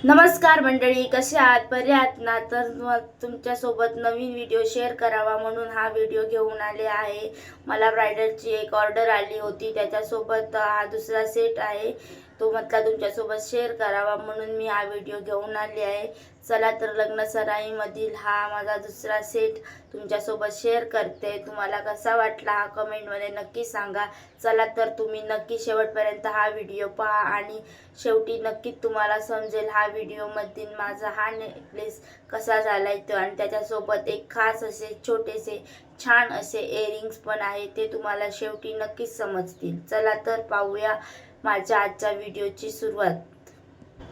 नमस्कार मंडळी, कसे आहात? बरे आहात ना? तर तुमच्यासोबत नवीन व्हिडिओ शेअर करावा म्हणून हा व्हिडिओ घेऊन आले आहे. मला ब्रायडलची एक ऑर्डर आली होती, त्याच्यासोबत हा दुसरा सेट आहे, तो म्हटला तुमच्यासोबत शेअर करावा म्हणून मी हा व्हिडिओ घेऊन आले आहे. चला तर लग्न सराईमधील हा माझा दुसरा सेट तुमच्यासोबत शेअर करते. तुम्हाला कसा वाटला हा कमेंटमध्ये नक्की सांगा. चला तर तुम्ही नक्की शेवटपर्यंत हा व्हिडिओ पहा आणि शेवटी नक्कीच तुम्हाला समजेल हा व्हिडिओमधील माझा हा नेकलेस कसा झालाय तो, आणि त्याच्यासोबत एक खास असे छोटेसे छान असे इयरिंग्स पण आहे, ते तुम्हाला शेवटी नक्कीच समजतील. चला तर पाहूया माझ्या आजच्या व्हिडिओची सुरुवात.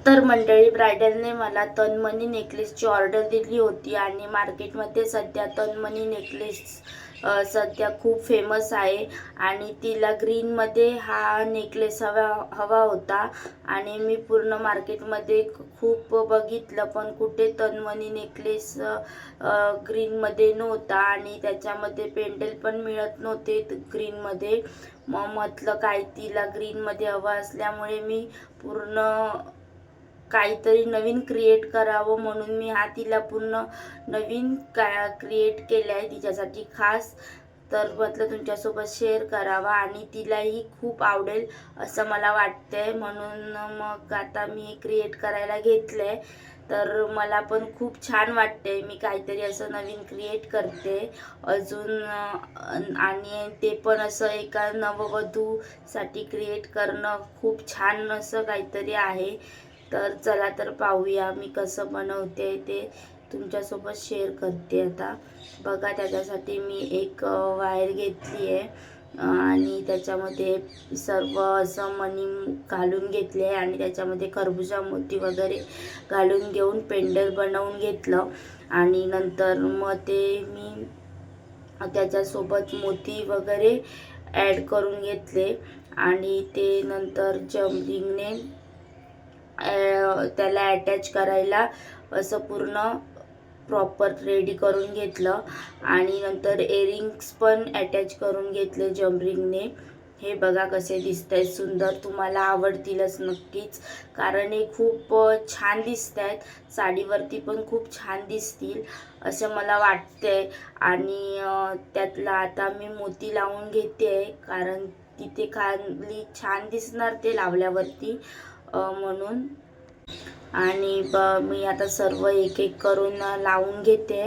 तर मंडळी, ब्रायडलने मला तनमणी नेकलेसची ऑर्डर दिली होती आणि मार्केटमध्ये सध्या तनमणी नेकलेस सध्या खूप फेमस आहे आणि तिला ग्रीनमध्ये हा नेकलेस हवा होता आणि मी पूर्ण मार्केटमध्ये खूप बघितलं, पण कुठे तनमणी नेकलेस ग्रीनमध्ये नव्हता आणि त्याच्यामध्ये पेंडल पण मिळत नव्हते ग्रीनमध्ये. मग म्हटलं काय, तिला ग्रीनमध्ये हवं असल्यामुळे मी पूर्ण काहीतरी नवीन क्रिएट करावं म्हणून मी हा तिला पूर्ण नवीन क्रिएट केलं आहे तिच्यासाठी खास. तर म्हटलं तुमच्यासोबत शेअर करावा आणि तिलाही खूप आवडेल असं मला वाटतंय, म्हणून मग आता मी क्रिएट करायला घेतलंय. तर मला पण खूप छान वाटते, मी काहीतरी असं नवीन क्रिएट करते अजून, आणि ते पण असं एका नववधूसाठी क्रिएट करणं खूप छान असं काहीतरी आहे. तर चला तर पाहूया मी कसं बनवते, ते तुमच्यासोबत शेअर करते. आता बघा, त्याच्यासाठी मी एक वायर घेतली आहे आणि त्याच्यामध्ये सर्व असं मणी घालून घेतले आणि त्याच्यामध्ये खरबुजा मोती वगैरे घालून घेऊन पेंडल बनवून घेतलं आणि नंतर मग ते मी त्याच्यासोबत मोती वगैरे ॲड करून घेतले आणि ते नंतर जमरिंगने त्याला अटॅच करायला असं पूर्ण प्रॉपर रेडी करून घेतलं आणि नंतर इयरिंग्स पण अटॅच करून घेतले जमरिंगने. हे बघा कसे दिसत आहेत, सुंदर, तुम्हाला आवडतीलच नक्कीच, कारण हे खूप छान दिसत आहेत, साडीवरती पण खूप छान दिसतील असं मला वाटतंय. आणि त्यातला आता मी मोती लावून घेते कारण तिथे खाली छान दिसणार ते लावल्यावरती म्हणून. आणि मी आता सर्व एक एक करून लावून घेते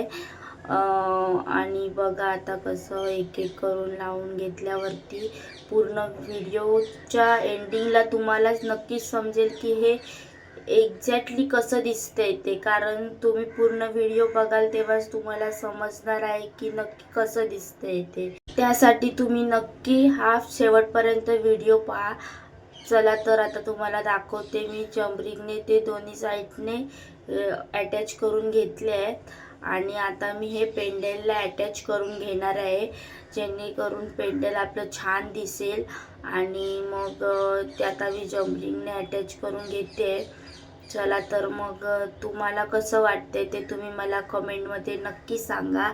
आणि बघा आता कसं एक एक करून लावून घेतल्यावरती पूर्ण व्हिडिओच्या एंडिंगला तुम्हालाच नक्कीच समजेल की हे एक्झॅक्टली कसं दिसतंय ते, कारण तुम्ही पूर्ण व्हिडिओ बघाल तेव्हाच तुम्हाला समजणार आहे की नक्की कसं दिसतंय ते. त्यासाठी तुम्ही नक्की हा शेवटपर्यंत व्हिडिओ पहा. चला तर आता तुम्हाला दाखवते मी जमरिंगने ते दोन्ही साईडने अटॅच करून घेतले आहेत आणि आता मी हे पेंडलला अटॅच करून घेणार आहे, जेणेकरून पेंडल आपलं छान दिसेल. आणि मग ते आता मी जमरिंगने अटॅच करून घेते. चला तर मग तुम्हाला कसं वाटतंय ते तुम्ही मला कमेंटमध्ये नक्की सांगा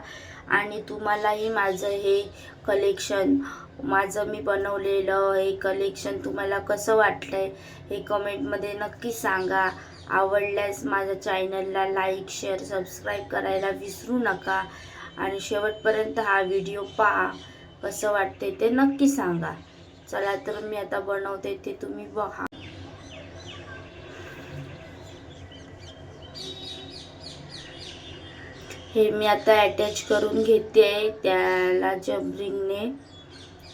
आणि तुम्हालाही माझं हे कलेक्शन, माझं मी बनवलेलं हे कलेक्शन तुम्हाला कसं वाटलंय हे कमेंटमध्ये नक्की सांगा. आवडल्यास माझ्या चॅनलला लाईक, शेअर, सबस्क्राईब करायला विसरू नका आणि शेवटपर्यंत हा व्हिडिओ पहा, कसं वाटते ते नक्की सांगा. चला तर मी आता बनवते ते तुम्ही बघा. हे मी आता अटॅच करून घेते त्याला जमरिंगने,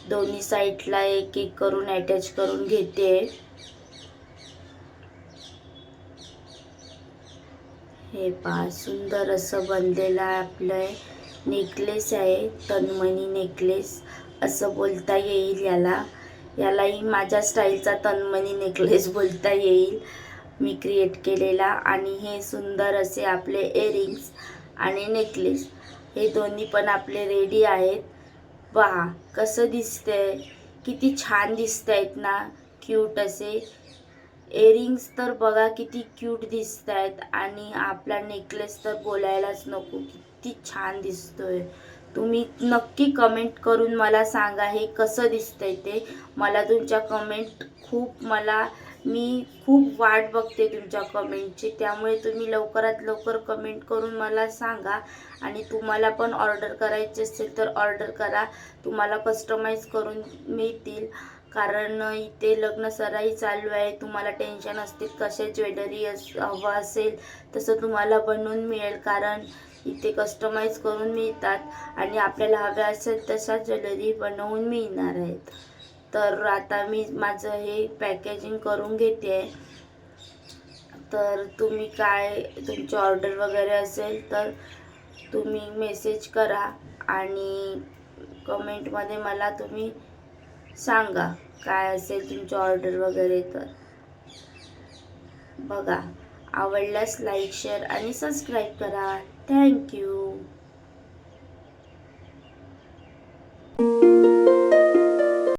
दोन्ही साईडला एक एक करून अटॅच करून घेते. हे पहा, सुंदर असं बनलेलं आपलं नेकलेस आहे, तनमणी नेकलेस असं बोलता येईल याला. यालाही माझ्या स्टाईलचा तनमणी नेकलेस बोलता येईल मी क्रिएट केलेला. आणि हे सुंदर असे आपले इयरिंग्स आणि नेकलेस हे दोन्ही पण आपले रेडी आहेत. पहा कसं दिसतंय, किती छान दिसत आहेत ना, क्यूट असे इयरिंग्स तर बघा किती क्यूट दिसत आहेत आणि आपला नेकलेस तर बोलायलाच नको, किती छान दिसतोय. तुम्ही नक्की कमेंट करून मला सांगा हे कसं दिसतंय ते. मला तुमच्या कमेंट खूप मला मी खूप वाट बघते तुमच्या कमेंटची, त्यामुळे तुम्ही लवकरात लवकर कमेंट करून मला सांगा. आणि तुम्हाला पण ऑर्डर करायची असेल तर ऑर्डर करा, तुम्हाला कस्टमाइज करून मिळतील. कारण इथे लग्न सराई चालू आहे, तुम्हाला टेन्शन असतील कसे ज्वेलरी हवं असेल तसं तुम्हाला बनवून मिळेल. कारण इथे कस्टमाइज करून मिळतात आणि आपल्याला हव्या असेल तशा ज्वेलरी बनवून मिळणार आहेत. तर आता मी माझं हे पॅकेजिंग करून घेते आहे. तर तुम्ही काय तुमची ऑर्डर वगैरे असेल तर तुम्ही मेसेज करा आणि कमेंटमध्ये मला तुम्ही सांगा काय असेल तुमची ऑर्डर वगैरे. तर बघा, आवडल्यास लाईक शेअर आणि सबस्क्राईब करा. थँक्यू.